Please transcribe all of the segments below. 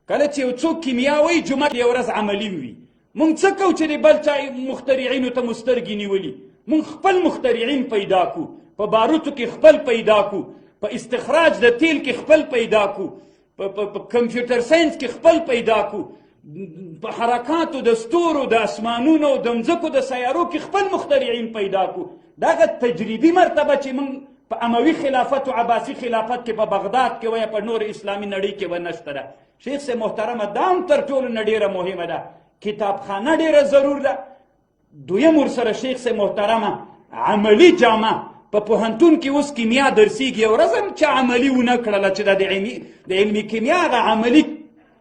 کله چې یو څوک کیمیا وایي جمعه یو ورځ عملي وي. موږ څه کوو چې د بل چا مخترعینو ته مو سترګې نیولي؟ موږ خپل مخترعین پیدا کړو، په باروتو کې خپل پیدا کړو، په استخراج د تیل کې خپل پیدا کړو، په کمپیوټر ساینس کې خپل پیدا کړو، په حرکاتو د ستورو د اسمانونو د مځکو د سیارو کې خپل مخترعین پیدا کړو. دغه تجربي مرتبه چې موږ په اموي خلافت او عباسي خلافت کې په بغداد کې ویا په نور اسلامي نړۍ کې و نشته ده. شیخ سے محترمه دا هم تر ټولو نه ډېره مهمه ده. کتابخانه ډېره ضرور ده. دویم ورسره شیخ سے محترمه عملي جامه په پوهنتون کې اوس کیمیا درسیږي، یو ورځ هم چې عملي ونه کړله چې د علمي کیمیا هغه عملي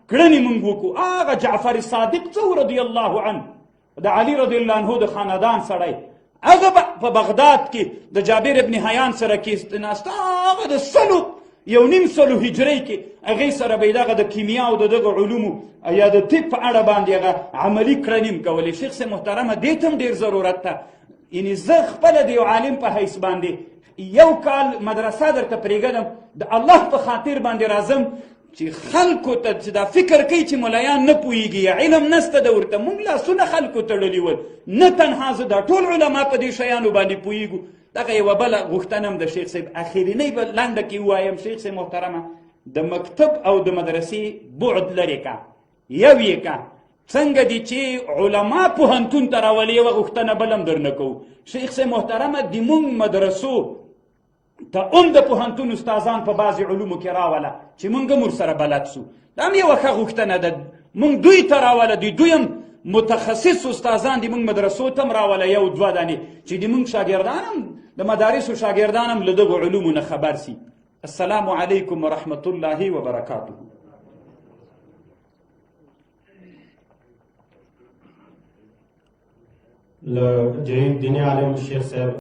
کړنې موږ وکړو. هغه جعفر صادق څه رضی الله عنه د علي رضی الله عنه د خاندان سړی، هغه په بغداد کې د جابر ابن حیان سره کېناسته، هغه د یو نیم سلو هجرۍ کې هغې سره به یې دغه د کیمیا او د دغه علومو یا د طب په اړه باندې هغه عملي کړنې هم کولې. شیخ صاحب محترمه دې ته هم ډېر ضرورت ته. یعنې زه خپله د یو عالم په حیث باندې یو کال مدرسه درته پرېږدم، د الله په خاطر باندې راځم چې خلکو ته چې دا فکر کوي چې ملایان نه پوهېږي یا علم نسته ده ورته. موږ لاسونه خلکو تړلي ول، نه تنها زه دا ټول علما په دې شیانو باندې پوهېږو. دغه یوه بله غوښتنه هم د شیخ صاحب اخرنۍ به لنډه کې ووایم. شیخ صاحب محترمه د مکتب او د مدرسې بعد لرې که، یو یې که څنګه دي چې علما پوهنتون ته راولي، یوه غوښتنه بل هم درنه کوو. شیخ صاحب محترمه د موږ مدرسو ته هم د پوهنتون استادان په بعضې علومو کې راوله چې موږ هم ورسره بلد سو. دا هم یوه ښه غوښتنه ده. موږ دوی ته راوله، دوی هم متخصص استادان د موږ مدرسو ته هم راوله، یو دوه دانې چې د موږ شاګردان هم د مدارسو شاګردان هم له دغو علومو نه خبر سي. السلام علیکم ورحمة الله وبرکاته. له جلیل دیني عالم شیخ صاحب